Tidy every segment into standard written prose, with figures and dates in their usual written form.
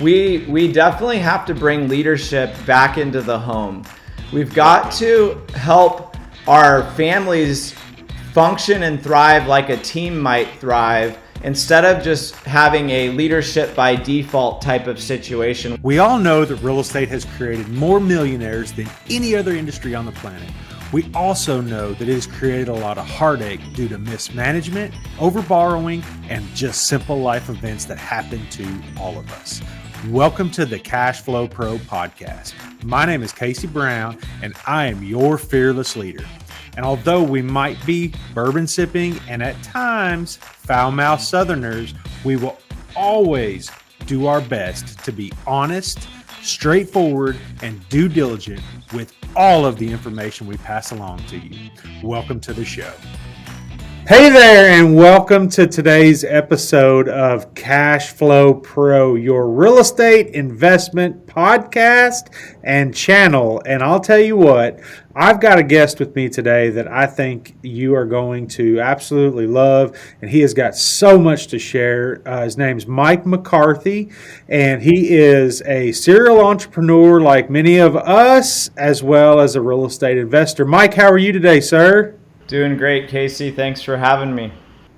We definitely have to bring leadership back into the home. We've got to help our families function and thrive like a team might thrive, instead of just having a leadership by default type of situation. We all know that real estate has created more millionaires than any other industry on the planet. We also know that it has created a lot of heartache due to mismanagement, overborrowing, and just simple life events that happen to all of us. Welcome to the Cash Flow Pro podcast. My name is Casey Brown, and I am your fearless leader. And although we might be bourbon sipping and at times foul-mouthed Southerners, we will always do our best to be honest, straightforward, and due diligent with all of the information we pass along to you. Welcome to the show. Hey there, and welcome to today's episode of Cash Flow Pro, your real estate investment podcast and channel. And I'll tell you what, I've got a guest with me today that I think you are going to absolutely love, and he has got so much to share. His name's Mike McCarthy, and he is a serial entrepreneur like many of us, as well as a real estate investor. Mike, how are you today, sir? Doing great, Casey. Thanks for having me.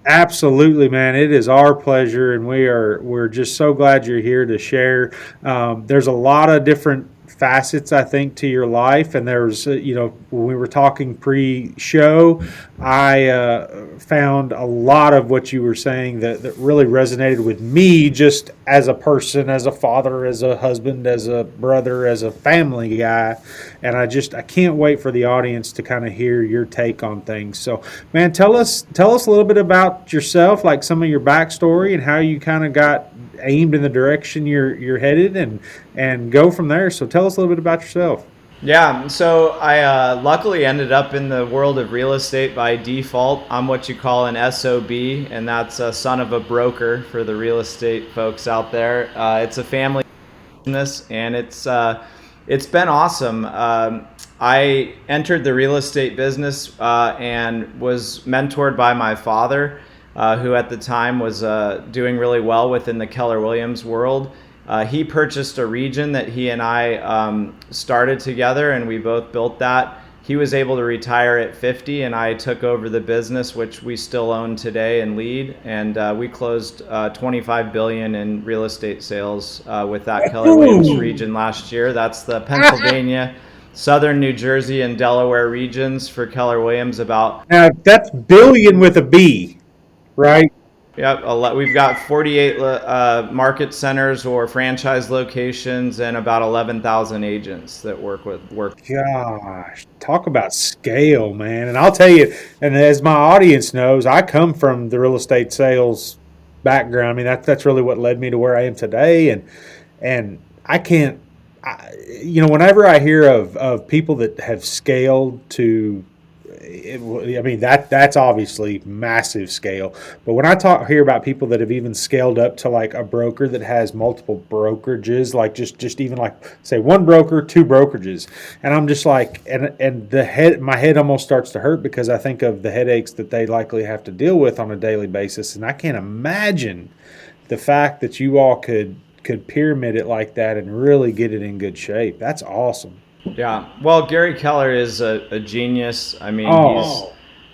Absolutely, man. It is our pleasure, and we're just so glad you're here to share. There's a lot of different facets, I think, to your life, and there's when we were talking pre-show, I found a lot of what you were saying that really resonated with me, just as a person, as a father, as a husband, as a brother, as a family guy. And I can't wait for the audience to kind of hear your take on things. So, man, tell us a little bit about yourself, like some of your backstory and how you kind of got aimed in the direction you're headed, and go from there. So tell us a little bit about yourself. Yeah, so I luckily ended up in the world of real estate by default. I'm what you call an SOB, and that's a son of a broker for the real estate folks out there. It's a family business, and it's been awesome. I entered the real estate business and was mentored by my father, who at the time was doing really well within the Keller Williams world. He purchased a region that he and I started together, and we both built that. He was able to retire at 50, and I took over the business, which we still own today and lead. And we closed $25 billion in real estate sales with that Keller Williams region last year. That's the Pennsylvania, Southern New Jersey, and Delaware regions for Keller Williams. Now, that's billion with a B, right? Yep, we've got 48 market centers or franchise locations and about 11,000 agents that work. Gosh, talk about scale, man. And I'll tell you, and as my audience knows, I come from the real estate sales background. I mean, that's really what led me to where I am today. And I can't, whenever I hear of people that have scaled to, that's obviously massive scale. But when I hear about people that have even scaled up to like a broker that has multiple brokerages, like just even like say one broker, two brokerages, and I'm just like, and my head almost starts to hurt because I think of the headaches that they likely have to deal with on a daily basis, and I can't imagine the fact that you all could pyramid it like that and really get it in good shape. That's awesome. Yeah, well, Gary Keller is a genius. I mean,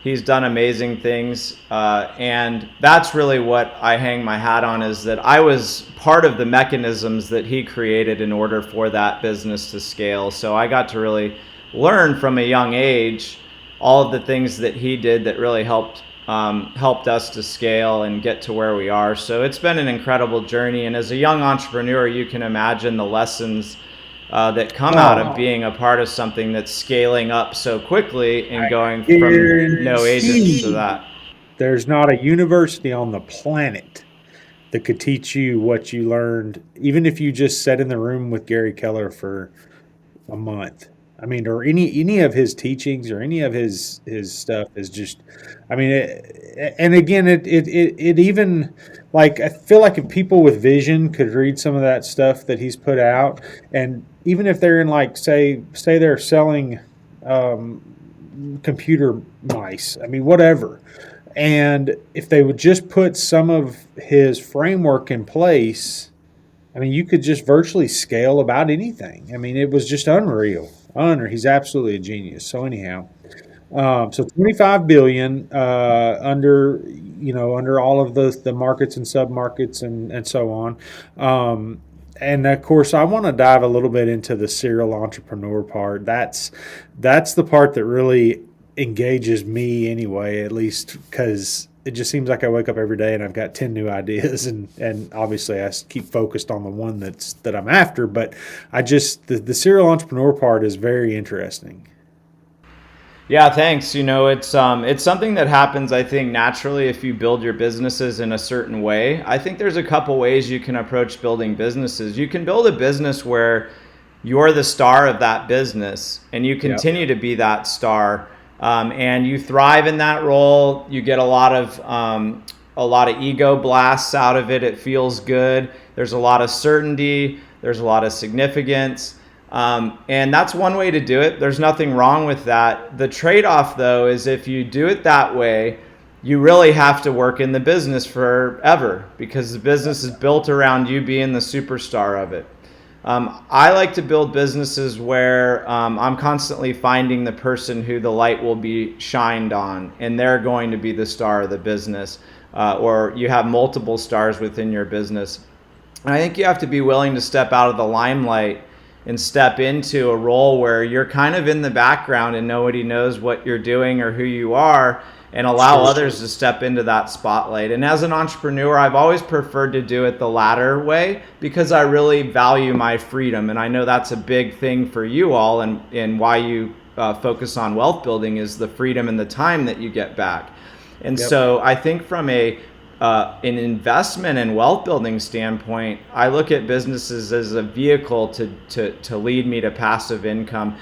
he's done amazing things, and that's really what I hang my hat on, is that I was part of the mechanisms that he created in order for that business to scale. So I got to really learn from a young age all of the things that he did that really helped us to scale and get to where we are. So it's been an incredible journey, and as a young entrepreneur, you can imagine the lessons that come out of being a part of something that's scaling up so quickly and going from no agents to that. There's not a university on the planet that could teach you what you learned, even if you just sat in the room with Gary Keller for a month. I mean, or any of his teachings or any of his stuff is just, I mean, it even, like, I feel like if people with vision could read some of that stuff that he's put out, and even if they're in, like, say they're selling computer mice, I mean, whatever, and if they would just put some of his framework in place, I mean, you could just virtually scale about anything. I mean, it was just unreal. He's absolutely a genius. So anyhow, so 25 billion under under all of the markets and submarkets and so on. And of course, I want to dive a little bit into the serial entrepreneur part. That's the part that really engages me anyway, at least because it just seems like I wake up every day and I've got 10 new ideas, and obviously I keep focused on the one that I'm after. But the serial entrepreneur part is very interesting. Yeah, thanks. It's something that happens, I think, naturally if you build your businesses in a certain way. I think there's a couple ways you can approach building businesses. You can build a business where you're the star of that business and you Yep. continue to be that star, and you thrive in that role. You get a lot of ego blasts out of it. It feels good. There's a lot of certainty. There's a lot of significance. And that's one way to do it. There's nothing wrong with that. The trade-off, though, is if you do it that way, you really have to work in the business forever because the business is built around you being the superstar of it. I like to build businesses where I'm constantly finding the person who the light will be shined on, and they're going to be the star of the business, or you have multiple stars within your business. And I think you have to be willing to step out of the limelight and step into a role where you're kind of in the background and nobody knows what you're doing or who you are, and allow others to step into that spotlight. And as an entrepreneur, I've always preferred to do it the latter way because I really value my freedom. And I know that's a big thing for you all, and why you focus on wealth building is the freedom and the time that you get back. And so I think from an investment and wealth building standpoint, I look at businesses as a vehicle to lead me to passive income.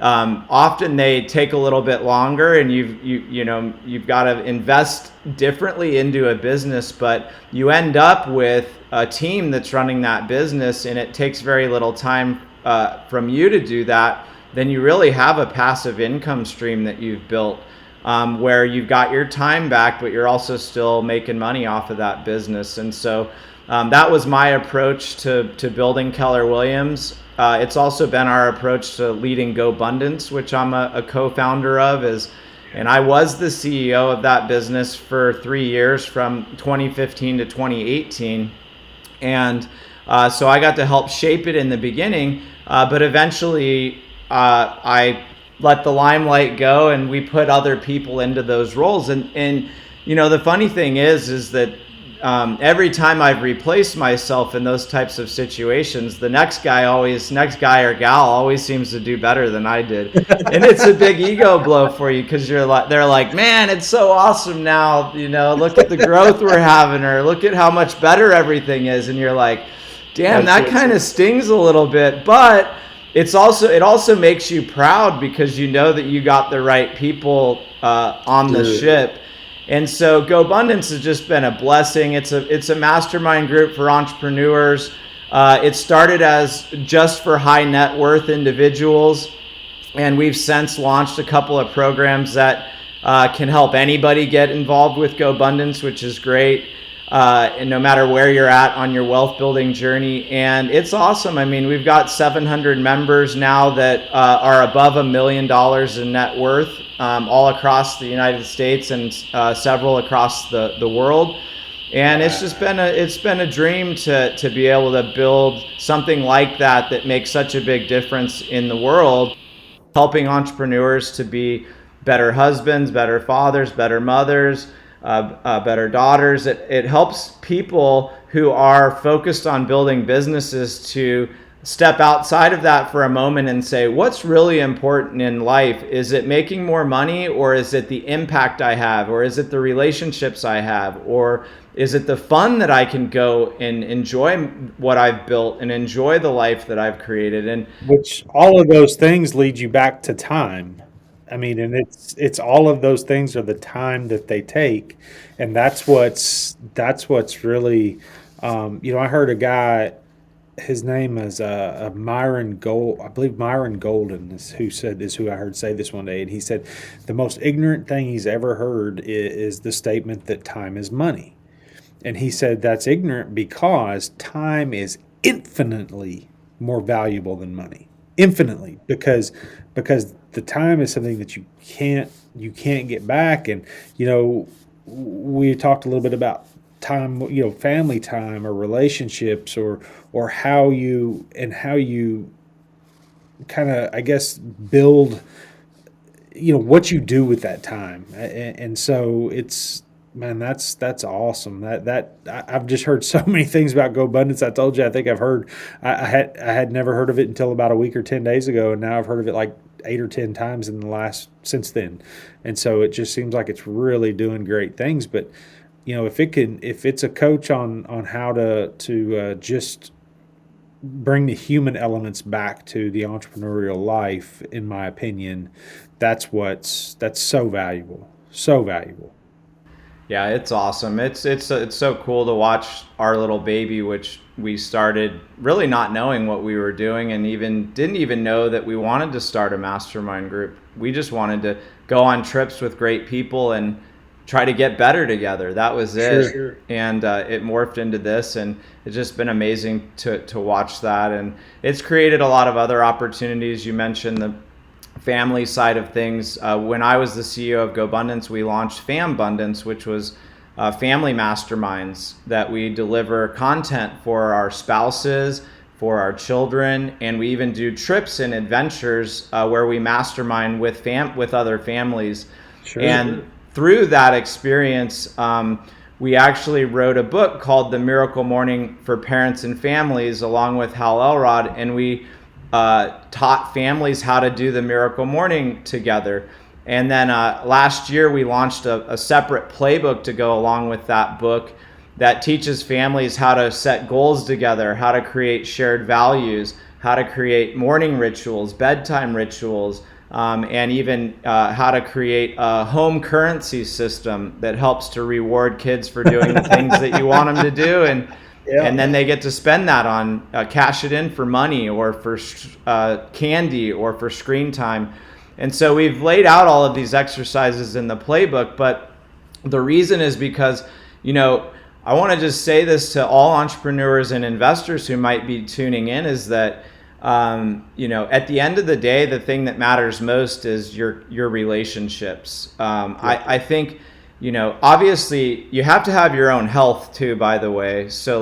Often they take a little bit longer, and you've got to invest differently into a business, but you end up with a team that's running that business, and it takes very little time from you to do that. Then you really have a passive income stream that you've built, where you've got your time back, but you're also still making money off of that business. And so that was my approach to building Keller Williams. It's also been our approach to leading GoBundance, which I'm a co-founder of, and I was the CEO of that business for 3 years from 2015 to 2018. And so I got to help shape it in the beginning, but eventually I let the limelight go and we put other people into those roles. And the funny thing is that every time I've replaced myself in those types of situations, the next guy or gal always seems to do better than I did. And it's a big ego blow for you because they're like, man, it's so awesome now. Look at the growth we're having, or look at how much better everything is. And you're like, damn, that kind of stings a little bit. But it also makes you proud because you know that you got the right people on the ship. And so GoBundance has just been a blessing. It's a mastermind group for entrepreneurs. It started as just for high net worth individuals, and we've since launched a couple of programs that can help anybody get involved with GoBundance, which is great. And no matter where you're at on your wealth building journey. And it's awesome. I mean, we've got 700 members now that are above $1 million in net worth, all across the United States and several across the world. And it's just been a dream to be able to build something like that makes such a big difference in the world, helping entrepreneurs to be better husbands, better fathers, better mothers, better daughters. It helps people who are focused on building businesses to step outside of that for a moment and say, what's really important in life? Is it making more money, or is it the impact I have, or is it the relationships I have, or is it the fun that I can go and enjoy what I've built and enjoy the life that I've created? And Which all of those things lead you back to time. I mean, and it's all of those things are the time that they take, and that's what's really, I heard a guy, his name is Myron Gold, I believe Myron Golden is who I heard say this one day, and he said the most ignorant thing he's ever heard is the statement that time is money. And he said that's ignorant because time is infinitely more valuable than money. Infinitely, because the time is something that you can't get back. And we talked a little bit about time, family time or relationships, or how you kind of, I guess, build, what you do with that time. And so it's, man, that's awesome. I've just heard so many things about GoBundance. I told you, I think I had never heard of it until about a week or 10 days ago, and now I've heard of it like 8 or 10 times since then. And so it just seems like it's really doing great things. But if it's a coach on how to just bring the human elements back to the entrepreneurial life, in my opinion, that's so valuable, so valuable. Yeah, it's awesome. It's so cool to watch our little baby, which we started really not knowing what we were doing, and didn't even know that we wanted to start a mastermind group. We just wanted to go on trips with great people and try to get better together. That was it. Sure. And it morphed into this, and it's just been amazing to watch that. And it's created a lot of other opportunities. You mentioned the family side of things. When I was the CEO of GoBundance, we launched FamBundance, which was family masterminds that we deliver content for our spouses, for our children, and we even do trips and adventures where we mastermind with other families. Sure. And through that experience, we actually wrote a book called The Miracle Morning for Parents and Families, along with Hal Elrod, and we taught families how to do the Miracle Morning together. And then last year we launched a separate playbook to go along with that book that teaches families how to set goals together, how to create shared values, how to create morning rituals, bedtime rituals, and even how to create a home currency system that helps to reward kids for doing the things that you want them to do. And then they get to spend that on cash it in for money or for candy or for screen time. And so we've laid out all of these exercises in the playbook, but the reason is because, I want to just say this to all entrepreneurs and investors who might be tuning in, is that, at the end of the day, the thing that matters most is your relationships. I think, obviously you have to have your own health too, by the way. So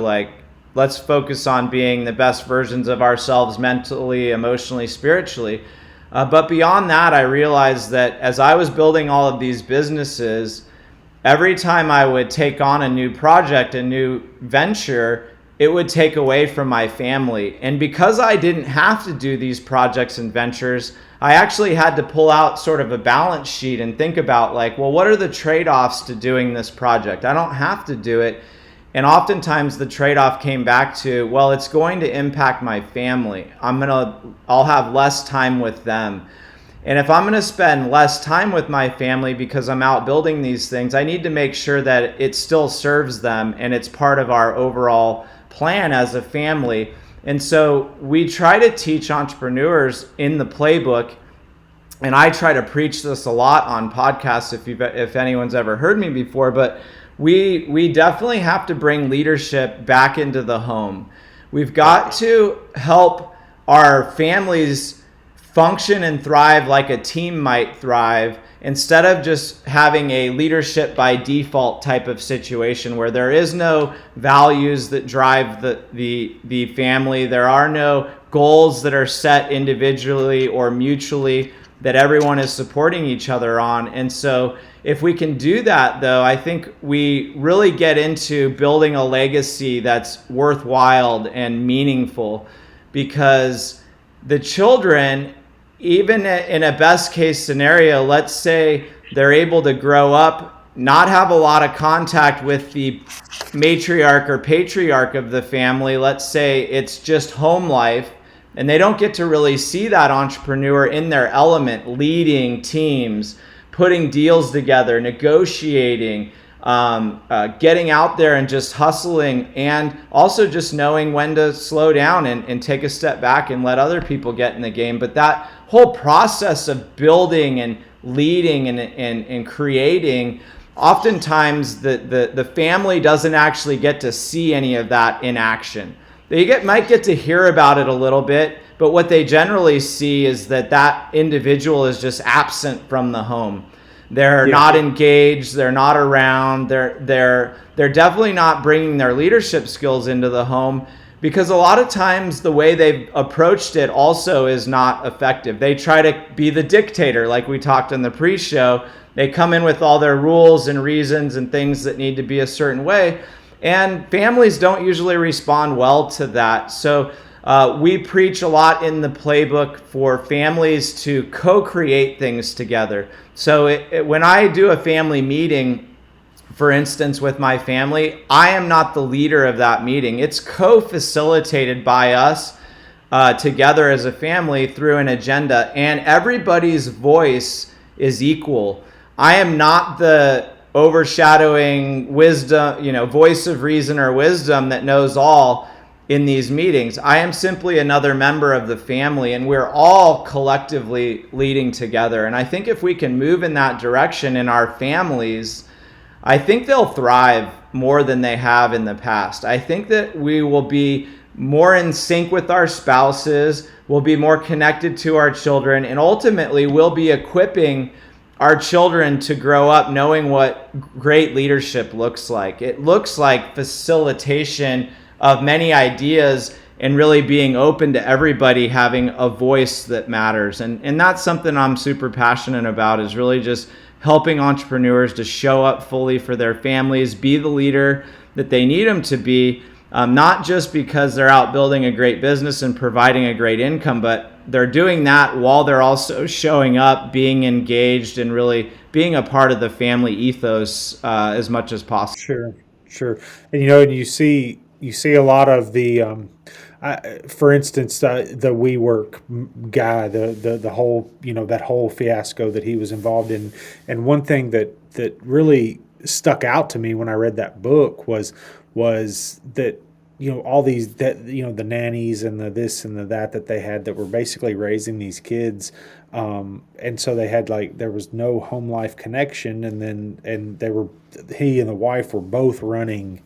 let's focus on being the best versions of ourselves mentally, emotionally, spiritually. But beyond that, I realized that as I was building all of these businesses, every time I would take on a new project, a new venture, it would take away from my family. And because I didn't have to do these projects and ventures, I actually had to pull out sort of a balance sheet and think about what are the trade-offs to doing this project? I don't have to do it. And oftentimes the trade-off came back to, well, it's going to impact my family. I'll have less time with them. And if I'm going to spend less time with my family because I'm out building these things, I need to make sure that it still serves them and it's part of our overall plan as a family. And so we try to teach entrepreneurs in the playbook, and I try to preach this a lot on podcasts if anyone's ever heard me before, but we definitely have to bring leadership back into the home. We've got to help our families function and thrive like a team might thrive, instead of just having a leadership by default type of situation where there is no values that drive the family. There are no goals that are set individually or mutually that everyone is supporting each other on. And so if we can do that, though, I think we really get into building a legacy that's worthwhile and meaningful, because the children, even in a best case scenario, let's say they're able to grow up, not have a lot of contact with the matriarch or patriarch of the family. Let's say it's just home life, and they don't get to really see that entrepreneur in their element, leading teams, putting deals together, negotiating, getting out there and just hustling, and also just knowing when to slow down and take a step back and let other people get in the game. But that whole process of building and leading and creating, oftentimes the family doesn't actually get to see any of that in action. might get to hear about it a little bit, but what they generally see is that individual is just absent from the home. They're not engaged. They're not around. They're definitely not bringing their leadership skills into the home, because a lot of times the way they've approached it also is not effective. They try to be the dictator, like we talked in the pre-show. They come in with all their rules and reasons and things that need to be a certain way, and families don't usually respond well to that. So we preach a lot in the playbook for families to co-create things together. So when I do a family meeting, for instance, with my family, I am not the leader of that meeting. It's co-facilitated by us together as a family through an agenda, and everybody's voice is equal. I am not the overshadowing wisdom, voice of reason or wisdom that knows all in these meetings. I am simply another member of the family, and we're all collectively leading together. And I think if we can move in that direction in our families, I think they'll thrive more than they have in the past. I think that we will be more in sync with our spouses, we'll be more connected to our children, and ultimately we'll be equipping our children to grow up knowing what great leadership looks like. It looks like facilitation of many ideas and really being open to everybody having a voice that matters. And that's something I'm super passionate about, is really just helping entrepreneurs to show up fully for their families, be the leader that they need them to be, not just because they're out building a great business and providing a great income, but they're doing that while they're also showing up, being engaged, and really being a part of the family ethos as much as possible. Sure. And and you see a lot of the, for instance, the WeWork guy, the whole that whole fiasco that he was involved in, and one thing that really stuck out to me when I read that book was that all these the nannies and the this and the that they had that were basically raising these kids, and so they had there was no home life connection, and he and the wife were both running.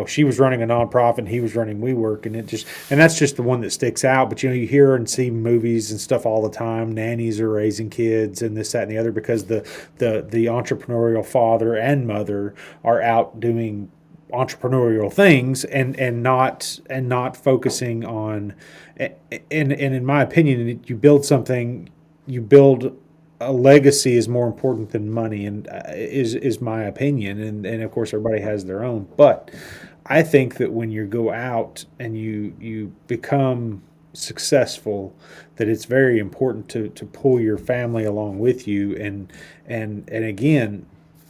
She was running a nonprofit and he was running WeWork, and that's just the one that sticks out. But you hear and see movies and stuff all the time. Nannies are raising kids and this, that, and the other because the entrepreneurial father and mother are out doing entrepreneurial things and not focusing on. And in my opinion, you build something, a legacy is more important than money, and is my opinion, and of course everybody has their own. But I think that when you go out and you become successful, that it's very important to pull your family along with you, and again,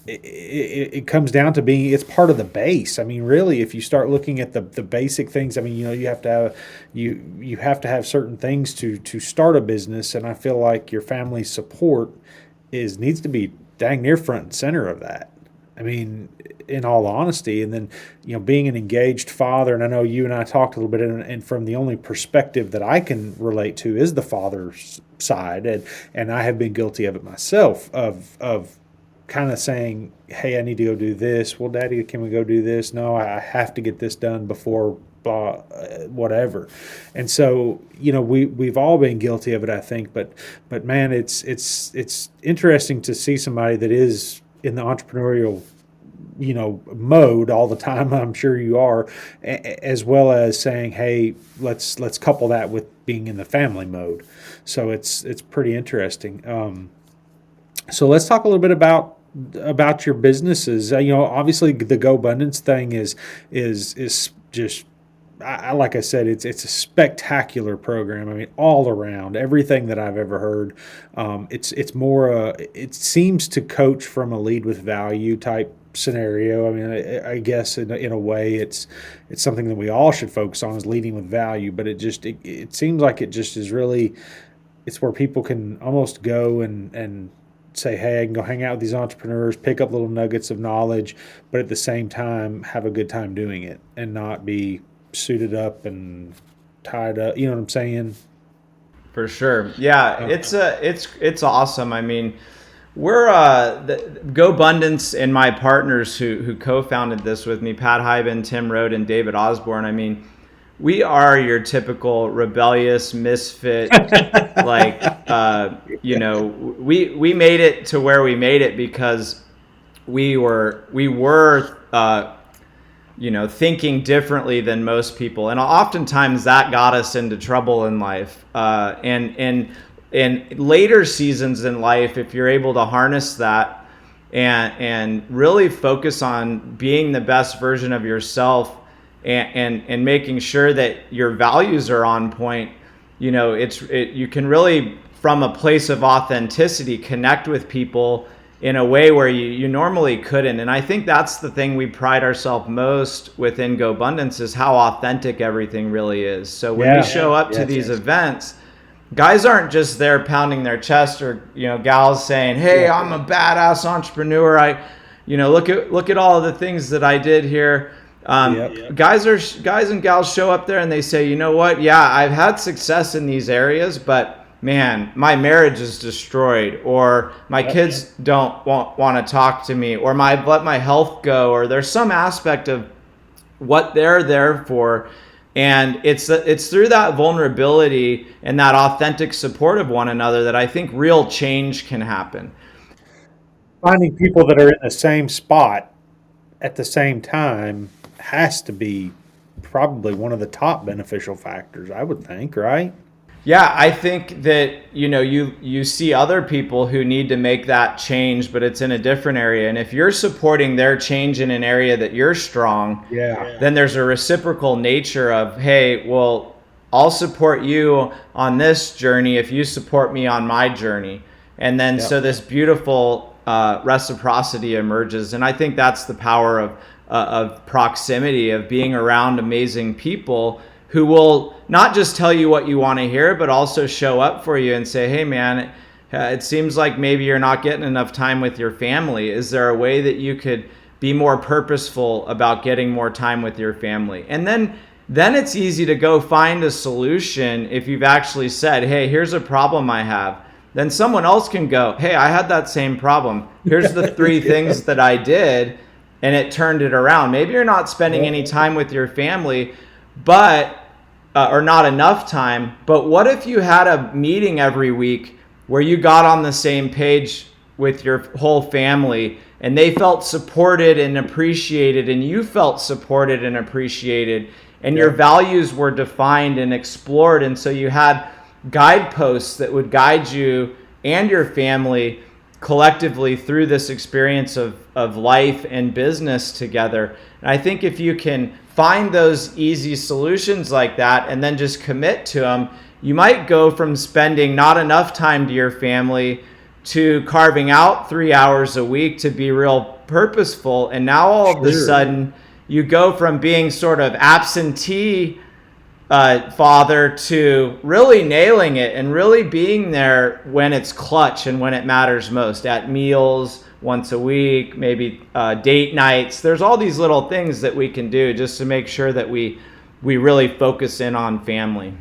it comes down to it's part of the base. I mean, really, if you start looking at the basic things, I mean, you have to have you have to have certain things to start a business, and I feel like your family's support needs to be dang near front and center of that. I mean, in all honesty, and then being an engaged father, and I know you and I talked a little bit, and from the only perspective that I can relate to is the father's side, and I have been guilty of it myself, of kind of saying, hey, I need to go do this. Well, Daddy, can we go do this? No, I have to get this done before whatever. And so, we've all been guilty of it, I think. But man, it's interesting to see somebody that is in the entrepreneurial mode all the time. I'm sure you are, as well as saying, hey, let's couple that with being in the family mode. So it's pretty interesting. So let's talk a little bit about your businesses. Obviously the GoBundance thing is just, like I said, it's a spectacular program. I mean, all around, everything that I've ever heard. It's more it seems to coach from a lead with value type scenario. I mean, I guess in a way it's something that we all should focus on, is leading with value. But it seems like it just is really, it's where people can almost go and say, hey, I can go hang out with these entrepreneurs, pick up little nuggets of knowledge, but at the same time have a good time doing it and not be suited up and tied up. You know what I'm saying? For sure. Yeah, it's awesome. I mean, we're the GoBundance and my partners who co-founded this with me, Pat Hyben, Tim Rode, and David Osborne. I mean, we are your typical rebellious misfit. Like, we made it to where we made it because we were thinking differently than most people, and oftentimes that got us into trouble in life. And in later seasons in life, if you're able to harness that and really focus on being the best version of yourself, and making sure that your values are on point, you can really, from a place of authenticity, connect with people in a way where you normally couldn't. And I think that's the thing we pride ourselves most within GoBundance, is how authentic everything really is. So when we show up to these events, guys aren't just there pounding their chest, or gals saying, "Hey, I'm a badass entrepreneur. Look at all of the things that I did here." Guys and gals show up there and they say, "You know what? Yeah, I've had success in these areas, but man, my marriage is destroyed, or my kids don't want to talk to me, or I've let my health go," or there's some aspect of what they're there for. And it's through that vulnerability and that authentic support of one another that I think real change can happen. Finding people that are in the same spot at the same time has to be probably one of the top beneficial factors, I would think, right? Yeah, I think that you see other people who need to make that change, but it's in a different area. And if you're supporting their change in an area that you're strong, then there's a reciprocal nature of, hey, well, I'll support you on this journey if you support me on my journey. And then so this beautiful reciprocity emerges. And I think that's the power of proximity, of being around amazing people who will not just tell you what you want to hear, but also show up for you and say, "Hey man, it seems like maybe you're not getting enough time with your family. Is there a way that you could be more purposeful about getting more time with your family?" And then it's easy to go find a solution. If you've actually said, "Hey, here's a problem I have," then someone else can go, "Hey, I had that same problem. Here's the 3 things that I did, and it turned it around." Maybe you're not spending any time with your family, but or not enough time, but what if you had a meeting every week where you got on the same page with your whole family, and they felt supported and appreciated, and you felt supported and appreciated, and your values were defined and explored, and so you had guideposts that would guide you and your family collectively through this experience of life and business together. And I think if you can find those easy solutions like that and then just commit to them, you might go from spending not enough time to your family to carving out 3 hours a week to be real purposeful. And now all of a sudden you go from being sort of absentee father to really nailing it and really being there when it's clutch and when it matters most, at meals, once a week, maybe date nights. There's all these little things that we can do just to make sure that we really focus in on family.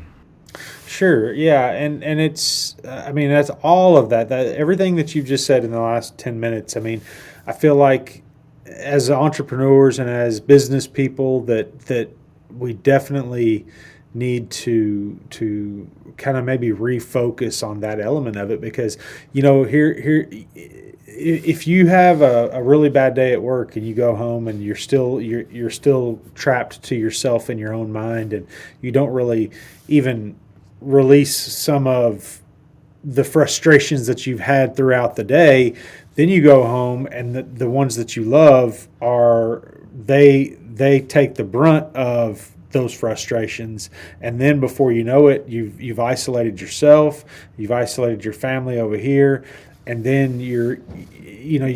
Sure. Yeah. And it's, that's all of that everything that you've just said in the last 10 minutes. I mean, I feel like as entrepreneurs and as business people that we definitely need to kind of maybe refocus on that element of it, because, here, if you have a really bad day at work and you go home and you're still trapped to yourself in your own mind, and you don't really even release some of the frustrations that you've had throughout the day, then you go home and the ones that you love they take the brunt of those frustrations, and then before you know it, you've isolated yourself, you've isolated your family over here, and then you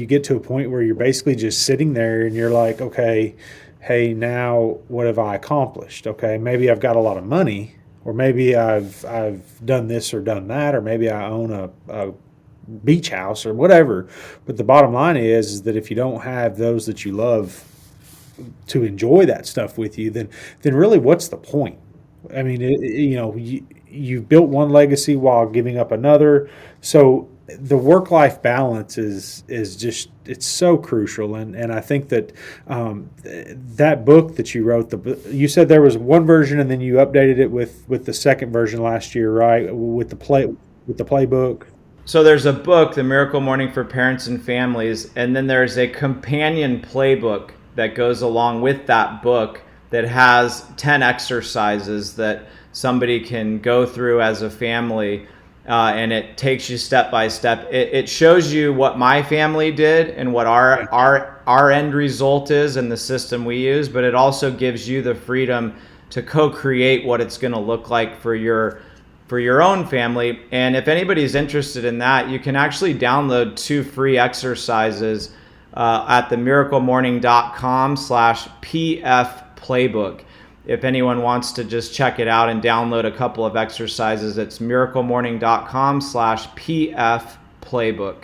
get to a point where you're basically just sitting there and you're like, okay, hey, now what have I accomplished? Okay, maybe I've got a lot of money, or maybe I've done this or done that, or maybe I own a beach house or whatever. But the bottom line is that if you don't have those that you love to enjoy that stuff with you, then really what's the point? I mean, you've built one legacy while giving up another. So the work-life balance is just, it's so crucial. And I think that that book that you wrote, you said there was one version and then you updated it with the second version last year, right? With the playbook. So there's a book, The Miracle Morning for Parents and Families, and then there's a companion playbook that goes along with that book that has 10 exercises that somebody can go through as a family, and it takes you step by step. It shows you what my family did and what our end result is and the system we use, but it also gives you the freedom to co-create what it's going to look like for your own family. And if anybody's interested in that, you can actually download 2 free exercises at themiraclemorning.com/PF Playbook. If anyone wants to just check it out and download a couple of exercises, it's miraclemorning.com/PF Playbook.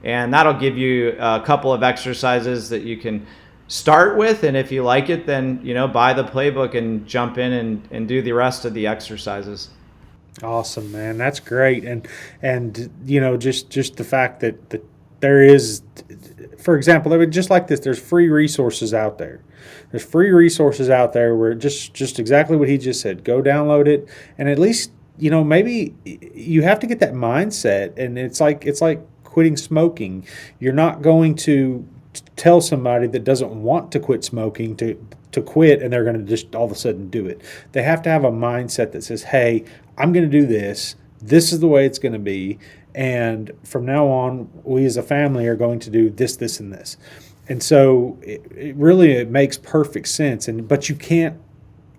And that'll give you a couple of exercises that you can start with. And if you like it, then, buy the playbook and jump in and do the rest of the exercises. Awesome, man. That's great. And just the fact that there is, for example, just like this, there's free resources out there. There's free resources out there where just exactly what he just said. Go download it, and at least, maybe you have to get that mindset. And it's like quitting smoking. You're not going to tell somebody that doesn't want to quit smoking to quit, and they're going to just all of a sudden do it. They have to have a mindset that says, hey, I'm going to do this. This is the way it's going to be. And from now on, we as a family are going to do this, this, and this. And so it makes perfect sense. But you can't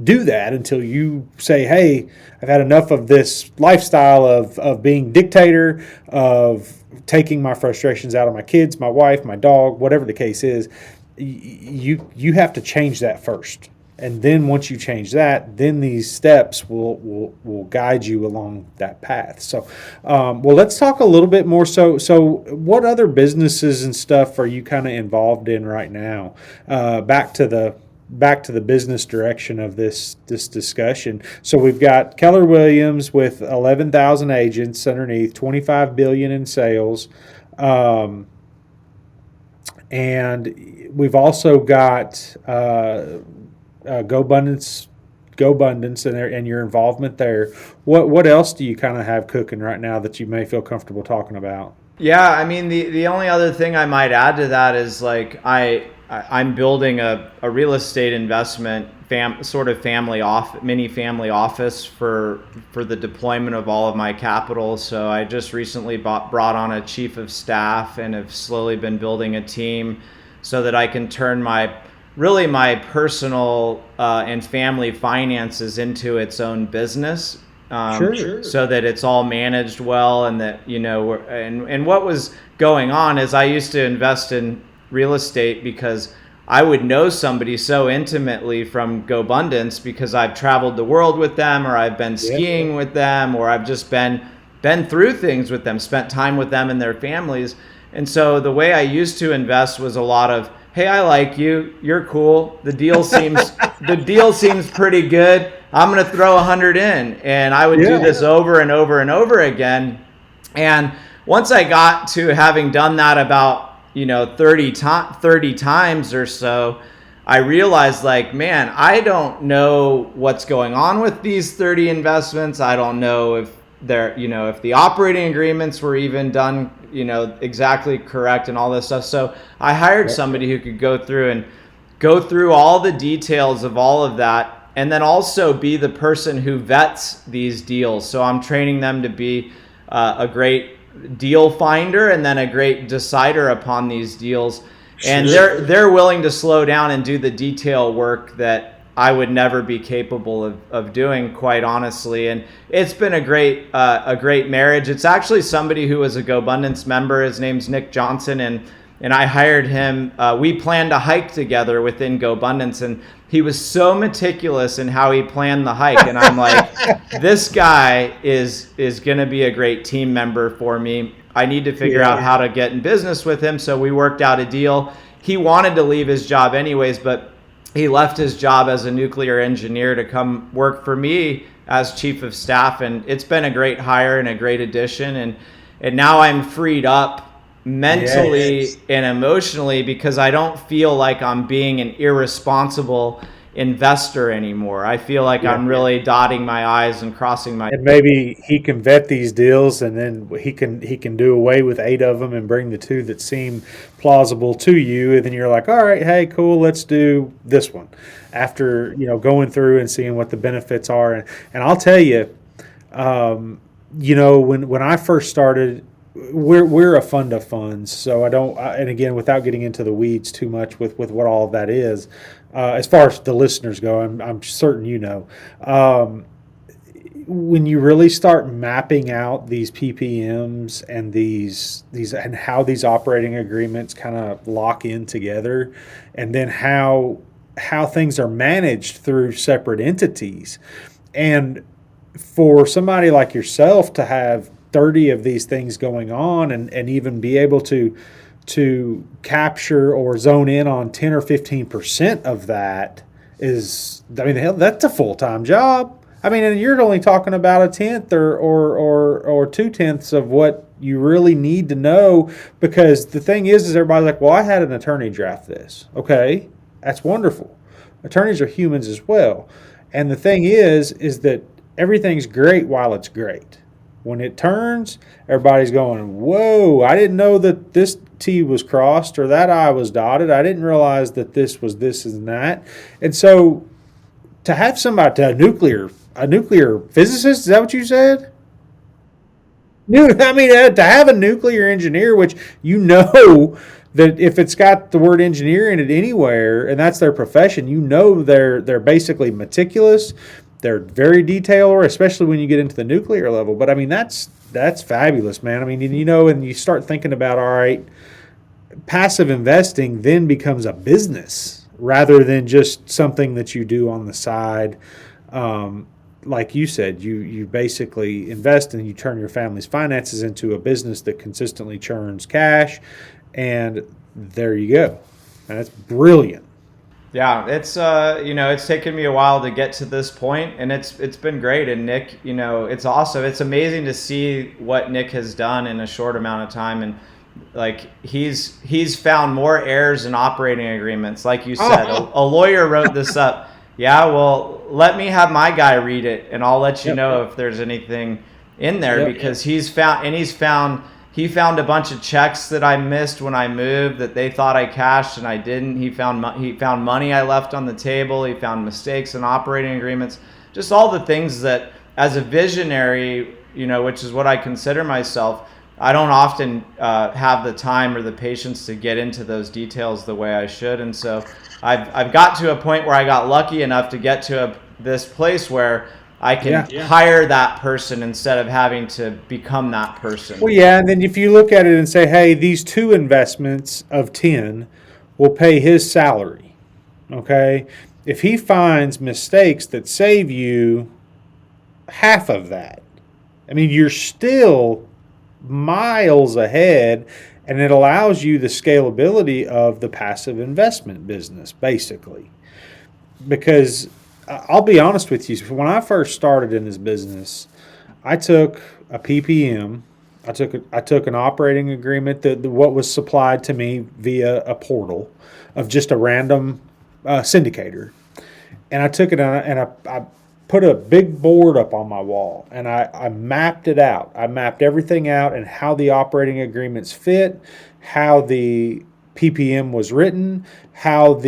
do that until you say, hey, I've had enough of this lifestyle of being dictator, of taking my frustrations out of my kids, my wife, my dog, whatever the case is. You have to change that first. And then once you change that, then these steps will guide you along that path. So, let's talk a little bit more. So what other businesses and stuff are you kind of involved in right now? Back to the business direction of this discussion. So we've got Keller Williams with 11,000 agents underneath, 25 billion in sales, and we've also got GoBundance and your involvement there. What else do you kind of have cooking right now that you may feel comfortable talking about? Yeah, I mean, the only other thing I might add to that is like I'm building a real estate investment mini family office for the deployment of all of my capital. So I just recently brought on a chief of staff and have slowly been building a team so that I can turn my personal and family finances into its own business. Sure. So that it's all managed well, and that, and what was going on is I used to invest in real estate because I would know somebody so intimately from GoBundance because I've traveled the world with them, or I've been skiing with them, or I've just been through things with them, spent time with them and their families. And so the way I used to invest was a lot of, hey, I like you, you're cool, the deal seems pretty good, I'm going to throw 100 in. And I would do this over and over and over again. And once I got to having done that about 30 times or so, I realized, like, man, I don't know what's going on with these 30 investments. I don't know if they're, if the operating agreements were even done, exactly correct and all this stuff. So I hired somebody who could go through all the details of all of that, and then also be the person who vets these deals. So I'm training them to be a great deal finder and then a great decider upon these deals. And they're willing to slow down and do the detail work that I would never be capable of doing, quite honestly. And it's been a great marriage. It's actually somebody who was a GoBundance member. His name's Nick Johnson, and I hired him. We planned a hike together within GoBundance, and he was so meticulous in how he planned the hike. And I'm like, this guy is going to be a great team member for me. I need to figure out how to get in business with him. So we worked out a deal. He wanted to leave his job anyways, but he left his job as a nuclear engineer to come work for me as chief of staff. And it's been a great hire and a great addition. And now I'm freed up mentally Yes. and emotionally because I don't feel like I'm being an irresponsible investor anymore. I feel like Yeah. I'm really dotting my I's and crossing my. And maybe he can vet these deals, and then he can do away with 8 of them and bring the 2 that seem plausible to you, and then you're like, all right, hey, cool, let's do this one. After going through and seeing what the benefits are, and I'll tell you, when I first started, we're a fund of funds, so and again, without getting into the weeds too much with what all of that is, as far as the listeners go, I'm certain when you really start mapping out these PPMs and these and how these operating agreements kind of lock in together, and then how things are managed through separate entities, and for somebody like yourself to have 30 of these things going on, and even be able to capture or zone in on 10 or 15% of that hell, that's a full-time job. I mean, and you're only talking about a tenth or 2/10 of what you really need to know, because the thing is everybody's like, well, I had an attorney draft this. Okay, that's wonderful. Attorneys are humans as well. And the thing is that everything's great while it's great. When it turns, everybody's going, whoa, I didn't know that this T was crossed or that I was dotted. I didn't realize that this was this and that. And so to have somebody, a nuclear physicist, is that what you said? I mean, to have a nuclear engineer, which that if it's got the word engineer in it anywhere, and that's their profession, they're basically meticulous. They're very detailed, especially when you get into the nuclear level. But I mean, that's fabulous, man. I mean, and you start thinking about, all right, passive investing then becomes a business rather than just something that you do on the side. Like you said, you basically invest and you turn your family's finances into a business that consistently churns cash, and there you go. And that's brilliant. Yeah, it's taken me a while to get to this point, and it's been great. And Nick, it's awesome. It's amazing to see what Nick has done in a short amount of time, and like he's found more errors in operating agreements. Like you said, a lawyer wrote this up. Yeah, well, let me have my guy read it, and I'll let you know if there's anything in there, because he found a bunch of checks that I missed when I moved that they thought I cashed and I didn't. He found money I left on the table. He found mistakes in operating agreements. Just all the things that, as a visionary, which is what I consider myself, I don't often have the time or the patience to get into those details the way I should. And so I've got to a point where I got lucky enough to get to this place where I can hire that person instead of having to become that person. Well, yeah, and then if you look at it and say, hey, these 2 investments of 10 will pay his salary, okay? If he finds mistakes that save you half of that, I mean, you're still miles ahead, and it allows you the scalability of the passive investment business, basically. Because I'll be honest with you, when I first started in this business, I took a PPM, I took an operating agreement that what was supplied to me via a portal of just a random syndicator, and I took it and I put a big board up on my wall, and I mapped it out. I mapped everything out and how the operating agreements fit, how the PPM was written, how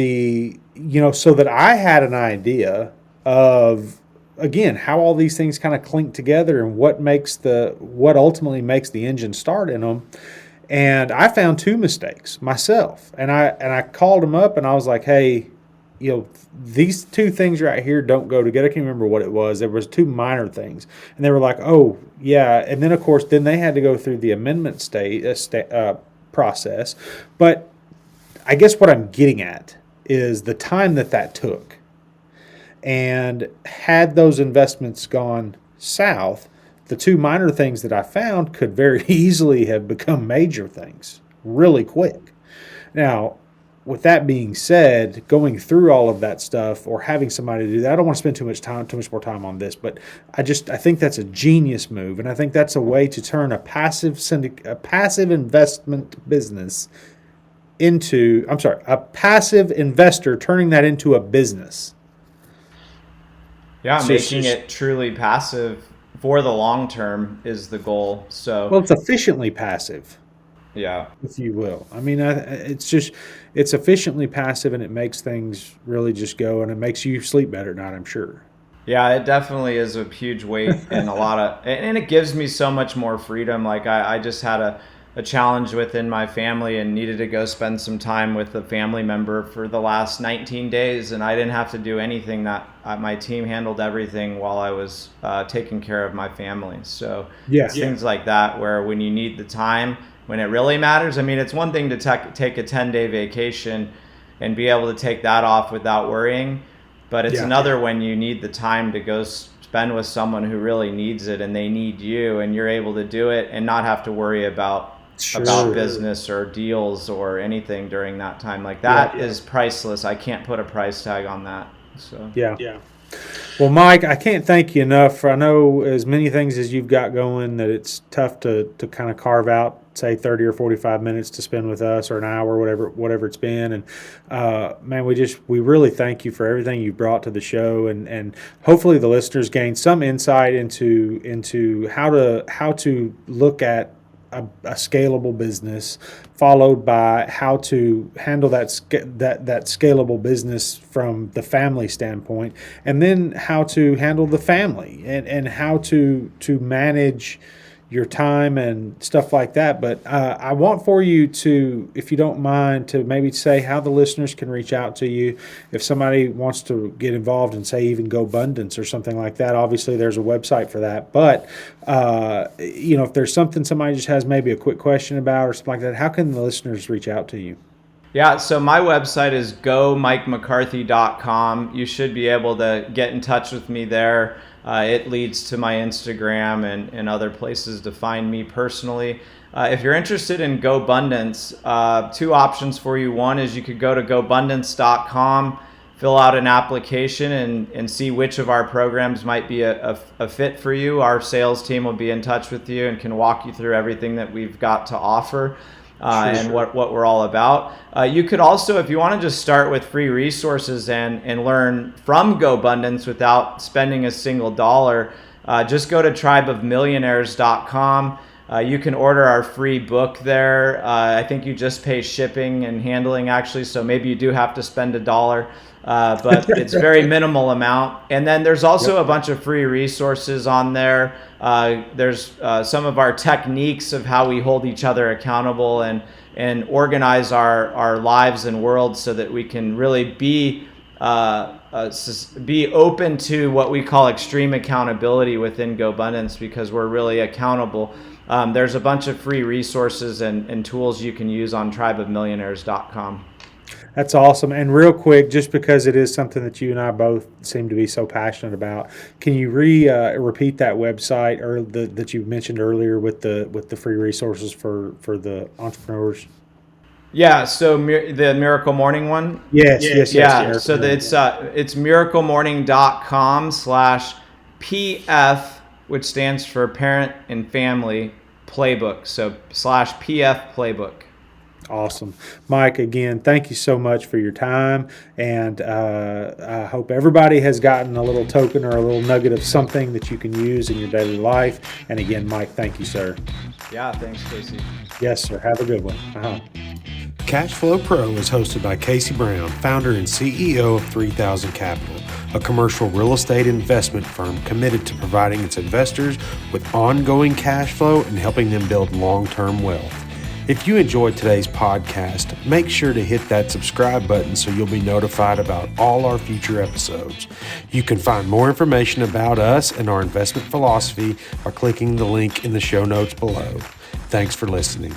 so that I had an idea of, again, how all these things kind of clink together and what ultimately makes the engine start in them. And I found 2 mistakes myself, and I called them up and I was like, hey, these 2 things right here don't go together. I can't remember what it was. There was 2 minor things, and they were like, oh yeah. And then of course, then they had to go through the amendment process. But I guess what I'm getting at is the time that took. And had those investments gone south, the 2 minor things that I found could very easily have become major things really quick. Now, with that being said, going through all of that stuff or having somebody do that, I don't want to spend too much more time on this, but I think that's a genius move, and I think that's a way to turn a passive investment business into, a passive investor turning that into a business. Yeah, so making it truly passive for the long term is the goal. So, well, it's efficiently passive. Yeah, if you will. I mean, it's efficiently passive, and it makes things really just go, and it makes you sleep better at night, I'm sure. Yeah, it definitely is a huge weight and and it gives me so much more freedom. Like I just had a challenge within my family and needed to go spend some time with a family member for the last 19 days. And I didn't have to do anything. My team handled everything while I was taking care of my family. So things like that, where when you need the time, when it really matters. I mean, it's one thing to take a 10-day vacation and be able to take that off without worrying, but it's another when you need the time to go spend with someone who really needs it and they need you, and you're able to do it and not have to worry about business or deals or anything during that time. Like that is priceless. I can't put a price tag on that. So Well, Mike, I can't thank you enough. I know as many things as you've got going that it's tough to kind of carve out, say 30 or 45 minutes to spend with us, or an hour, whatever it's been. And man, we really thank you for everything you've brought to the show, and hopefully the listeners gain some insight into how to look at a scalable business, followed by how to handle that scalable business from the family standpoint, and then how to handle the family and how to manage your time and stuff like that. But I want for you to, if you don't mind, to maybe say how the listeners can reach out to you if somebody wants to get involved in, say, even GoBundance or something like that. Obviously, there's a website for that. But, if there's something somebody just has maybe a quick question about or something like that, how can the listeners reach out to you? Yeah, so my website is gomikemccarthy.com. You should be able to get in touch with me there. It leads to my Instagram and other places to find me personally. If you're interested in GoBundance, two options for you. One is you could go to GoBundance.com, fill out an application, and see which of our programs might be a fit for you. Our sales team will be in touch with you and can walk you through everything that we've got to offer. And what we're all about. You could also, if you want to just start with free resources and learn from GoBundance without spending a single dollar, just go to tribeofmillionaires.com. You can order our free book there. I think you just pay shipping and handling, actually, so maybe you do have to spend $1. But it's very minimal amount. And then there's also a bunch of free resources on there. There's some of our techniques of how we hold each other accountable and organize our lives and worlds so that we can really be open to what we call extreme accountability within GoBundance, because we're really accountable. There's a bunch of free resources and tools you can use on tribeofmillionaires.com. That's awesome. And real quick, just because it is something that you and I both seem to be so passionate about, can you repeat that website or that you mentioned earlier with the free resources for the entrepreneurs? Yeah, so the Miracle Morning one? Yes. So it's miracleMorning.com/PF, which stands for Parent and Family Playbook. So /PF Playbook. Awesome. Mike, again, thank you so much for your time, and I hope everybody has gotten a little token or a little nugget of something that you can use in your daily life. And again, Mike, thank you, sir. Yeah, thanks, Casey. Yes, sir. Have a good one. Cashflow Pro is hosted by Casey Brown, founder and CEO of 3000 Capital, a commercial real estate investment firm committed to providing its investors with ongoing cash flow and helping them build long-term wealth. If you enjoyed today's podcast, make sure to hit that subscribe button so you'll be notified about all our future episodes. You can find more information about us and our investment philosophy by clicking the link in the show notes below. Thanks for listening.